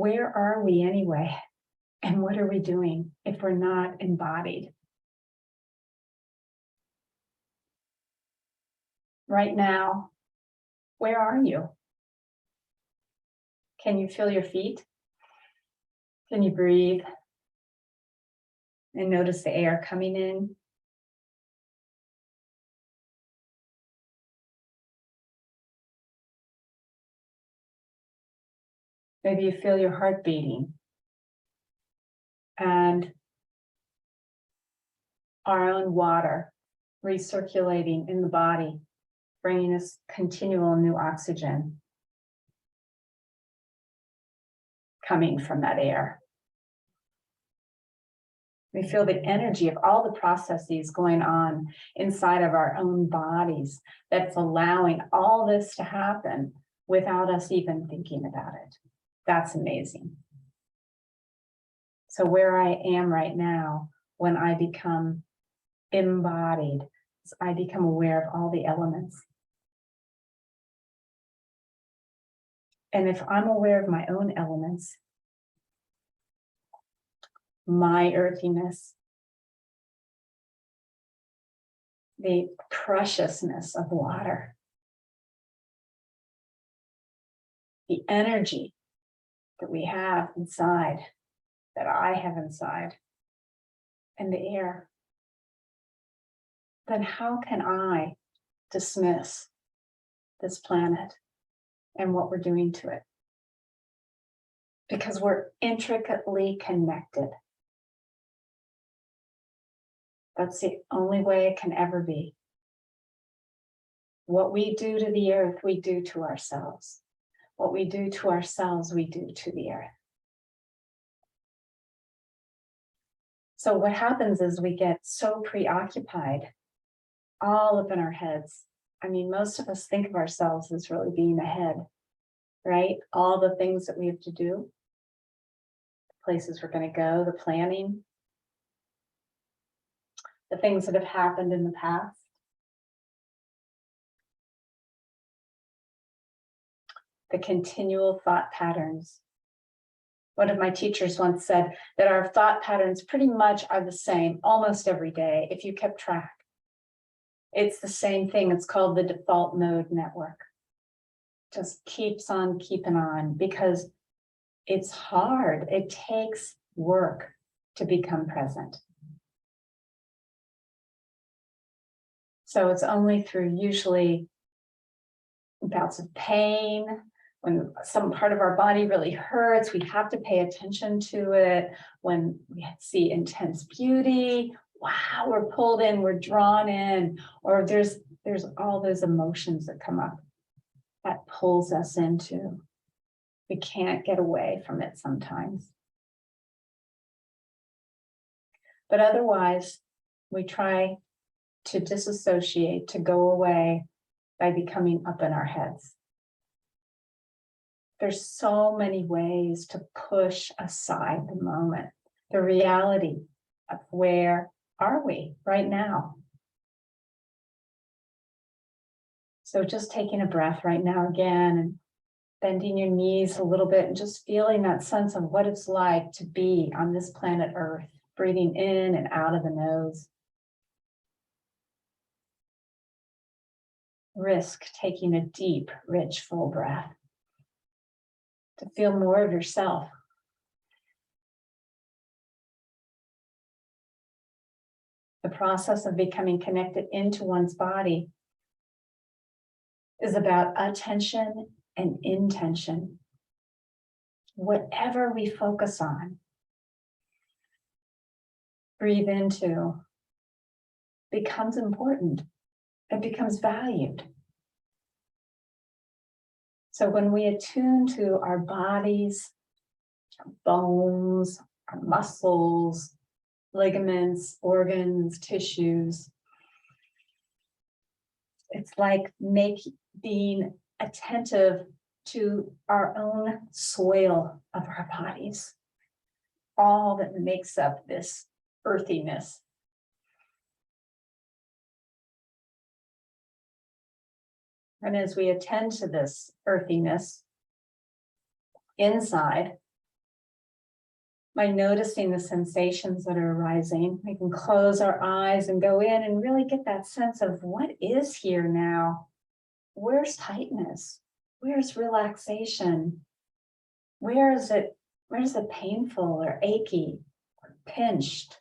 where are we anyway? And what are we doing if we're not embodied? Right now, where are you? Can you feel your feet? Can you breathe? And notice the air coming in. Maybe you feel your heart beating. And our own water recirculating in the body, bringing us continual new oxygen coming from that air. We feel the energy of all the processes going on inside of our own bodies that's allowing all this to happen without us even thinking about it. That's amazing. So where I am right now, when I become embodied, I become aware of all the elements. And if I'm aware of my own elements, my earthiness, the preciousness of water, the energy that we have inside, that I have inside, and the air, then how can I dismiss this planet and what we're doing to it? Because we're intricately connected. That's the only way it can ever be. What we do to the earth, we do to ourselves. What we do to ourselves, we do to the earth. So what happens is we get so preoccupied, all up in our heads. I mean, most of us think of ourselves as really being ahead, right? All the things that we have to do, the places we're going to go, the planning, the things that have happened in the past. The continual thought patterns. One of my teachers once said that our thought patterns pretty much are the same almost every day if you kept track. It's the same thing. It's called the default mode network. Just keeps on keeping on because it's hard. It takes work to become present. So it's only through usually bouts of pain, when some part of our body really hurts, we have to pay attention to it. When we see intense beauty, wow, we're pulled in, we're drawn in, or there's all those emotions that come up that pulls us into. We can't get away from it sometimes. But otherwise, we try to disassociate, to go away by becoming up in our heads. There's so many ways to push aside the moment, the reality of where are we right now. So just taking a breath right now again and bending your knees a little bit and just feeling that sense of what it's like to be on this planet Earth, breathing in and out of the nose. Risk taking a deep, rich, full breath to feel more of yourself. The process of becoming connected into one's body is about attention and intention. Whatever we focus on, breathe into, becomes important. It becomes valued. So when we attune to our bodies, our bones, our muscles, ligaments, organs, tissues, it's like being attentive to our own soil of our bodies, all that makes up this earthiness. And as we attend to this earthiness inside, by noticing the sensations that are arising. We can close our eyes and go in and really get that sense of what is here now. Where's tightness? Where's relaxation? Where is it painful or achy or pinched?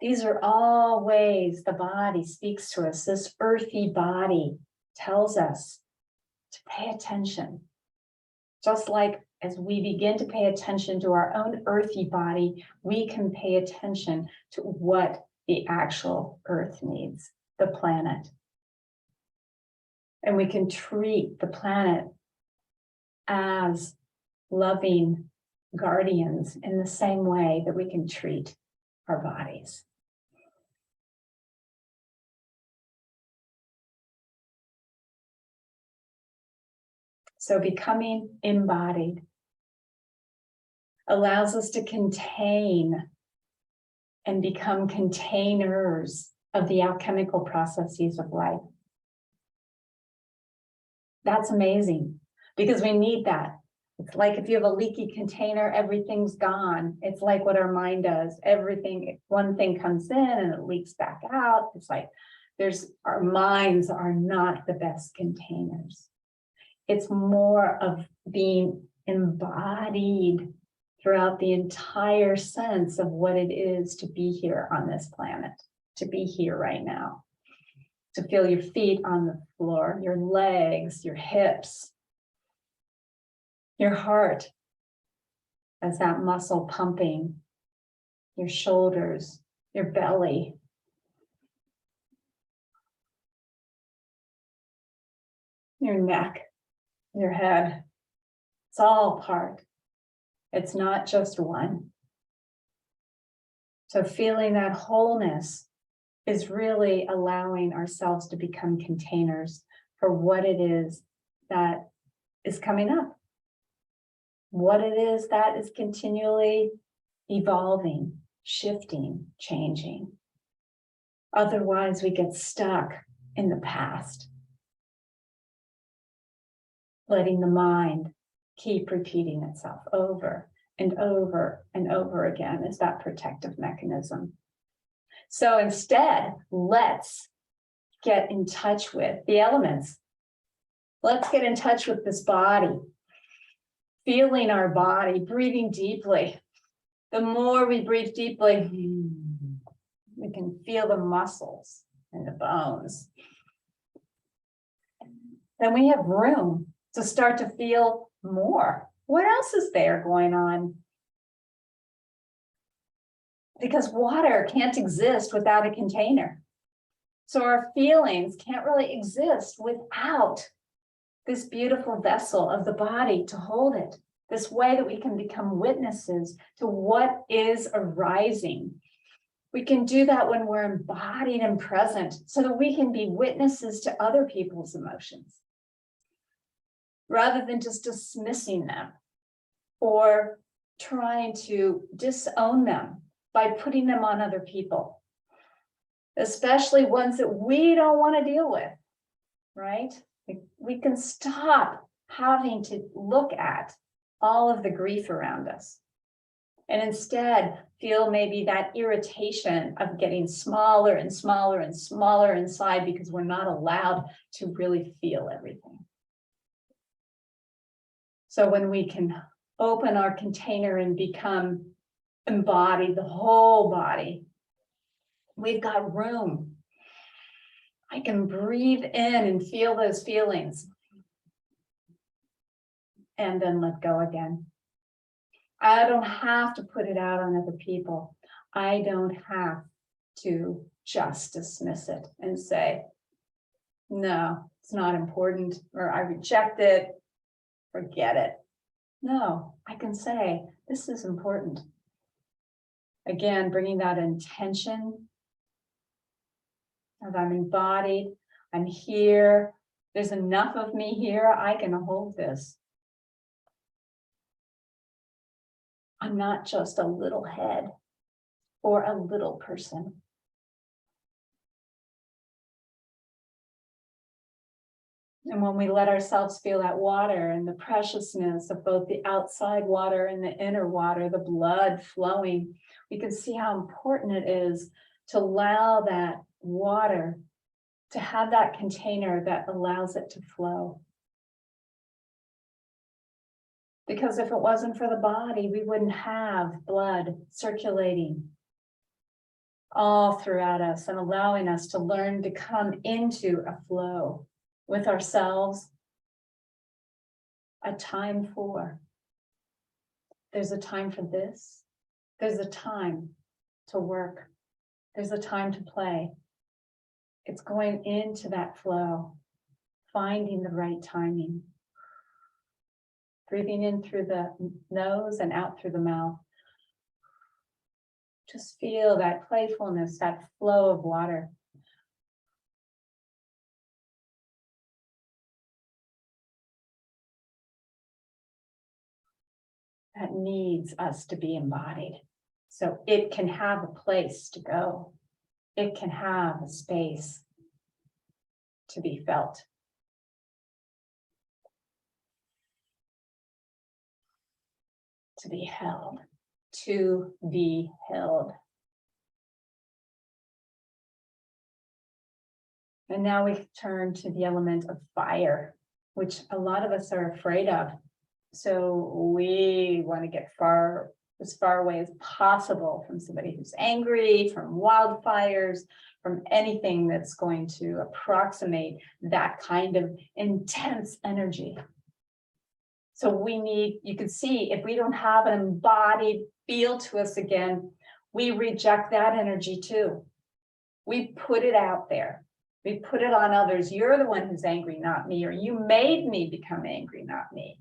These are all ways the body speaks to us. This earthy body tells us to pay attention. Just like as we begin to pay attention to our own earthy body, we can pay attention to what the actual earth needs, the planet. And we can treat the planet as loving guardians in the same way that we can treat our bodies. So becoming embodied allows us to contain and become containers of the alchemical processes of life. That's amazing because we need that. It's like if you have a leaky container, everything's gone. It's like what our mind does. Everything, one thing comes in and it leaks back out. It's like our minds are not the best containers. It's more of being embodied throughout the entire sense of what it is to be here on this planet, to be here right now, to feel your feet on the floor, your legs, your hips, your heart as that muscle pumping, your shoulders, your belly, your neck, your head. It's all part. It's not just one. So feeling that wholeness is really allowing ourselves to become containers for what it is that is coming up. What it is that is continually evolving, shifting, changing. Otherwise, we get stuck in the past, letting the mind keep repeating itself over and over and over again as that protective mechanism. So instead, let's get in touch with the elements. Let's get in touch with this body, feeling our body, breathing deeply. The more we breathe deeply, we can feel the muscles and the bones. Then we have room to start to feel more. What else is there going on? Because water can't exist without a container. So our feelings can't really exist without this beautiful vessel of the body to hold it. This way that we can become witnesses to what is arising. We can do that when we're embodied and present so that we can be witnesses to other people's emotions, rather than just dismissing them or trying to disown them by putting them on other people, especially ones that we don't want to deal with, right? We can stop having to look at all of the grief around us and instead feel maybe that irritation of getting smaller and smaller and smaller inside because we're not allowed to really feel everything. So when we can open our container and become embodied, the whole body, we've got room. I can breathe in and feel those feelings and then let go again. I don't have to put it out on other people. I don't have to just dismiss it and say, no, it's not important, or I reject it, forget it. No, I can say, this is important. Again, bringing that intention of I'm embodied, I'm here, there's enough of me here, I can hold this. I'm not just a little head or a little person. And when we let ourselves feel that water and the preciousness of both the outside water and the inner water, the blood flowing, we can see how important it is to allow that water to have that container that allows it to flow. Because if it wasn't for the body, we wouldn't have blood circulating all throughout us and allowing us to learn to come into a flow with ourselves. A time for. There's a time for this. There's a time to work. There's a time to play. It's going into that flow, finding the right timing. Breathing in through the nose and out through the mouth. Just feel that playfulness, that flow of water. That needs us to be embodied. So it can have a place to go. It can have a space to be felt. To be held. To be held. And now we turn to the element of fire, which a lot of us are afraid of. So we want to get as far away as possible from somebody who's angry, from wildfires, from anything that's going to approximate that kind of intense energy. So we need, you can see, if we don't have an embodied feel to us again, we reject that energy too. We put it out there. We put it on others. You're the one who's angry, not me, or you made me become angry, not me.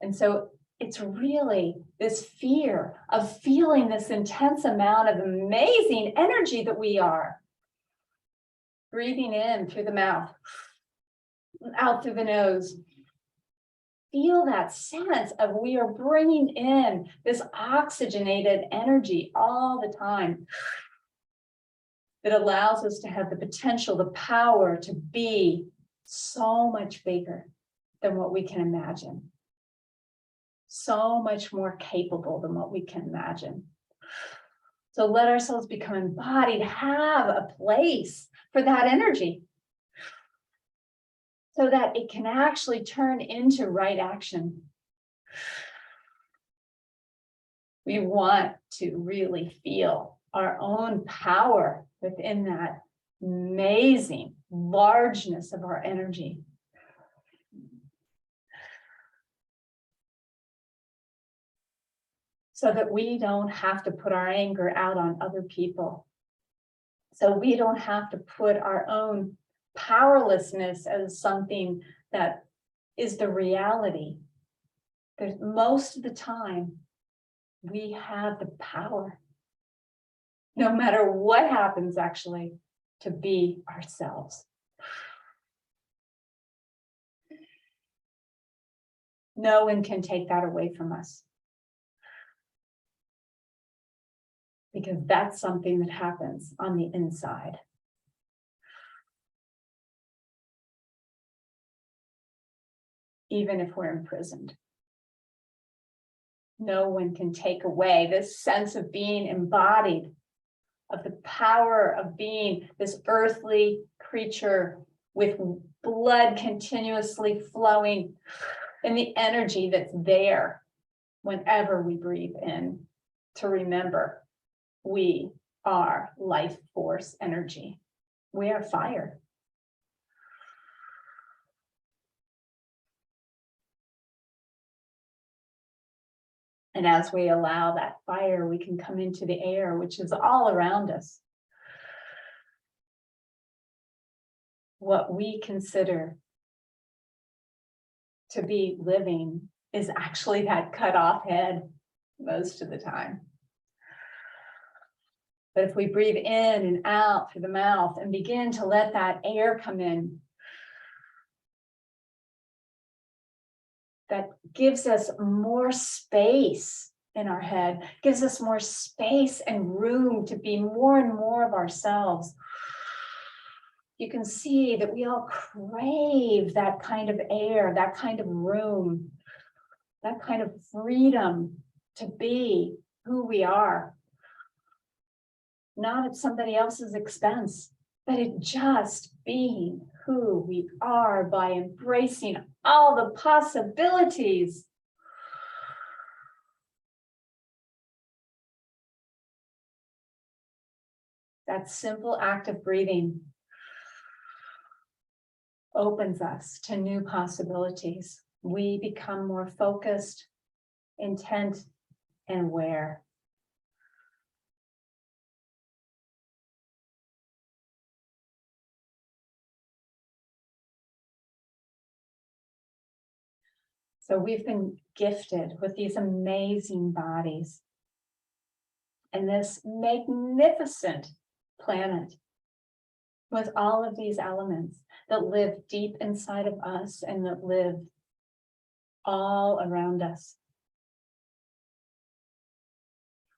And so it's really this fear of feeling this intense amount of amazing energy that we are. Breathing in through the mouth, out through the nose. Feel that sense of we are bringing in this oxygenated energy all the time that allows us to have the potential, the power to be so much bigger than what we can imagine. So much more capable than what we can imagine. So let ourselves become embodied, have a place for that energy so that it can actually turn into right action. We want to really feel our own power within that amazing largeness of our energy. So that we don't have to put our anger out on other people. So we don't have to put our own powerlessness as something that is the reality. There's most of the time, we have the power, no matter what happens actually, to be ourselves. No one can take that away from us. Because that's something that happens on the inside. Even if we're imprisoned. No one can take away this sense of being embodied, of the power of being this earthly creature with blood continuously flowing and the energy that's there whenever we breathe in, to remember we are life force energy. We are fire. And as we allow that fire, we can come into the air, which is all around us. What we consider to be living is actually that cut off head most of the time. But if we breathe in and out through the mouth and begin to let that air come in, that gives us more space in our head, gives us more space and room to be more and more of ourselves. you can see that we all crave that kind of air, that kind of room, that kind of freedom to be who we are. Not at somebody else's expense, but at just being who we are by embracing all the possibilities. That simple act of breathing opens us to new possibilities. We become more focused, intent, and aware. So we've been gifted with these amazing bodies and this magnificent planet with all of these elements that live deep inside of us and that live all around us.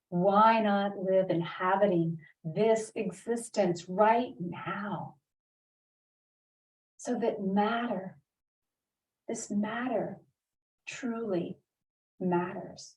Why not live inhabiting this existence right now? So that matter, this matter truly matters.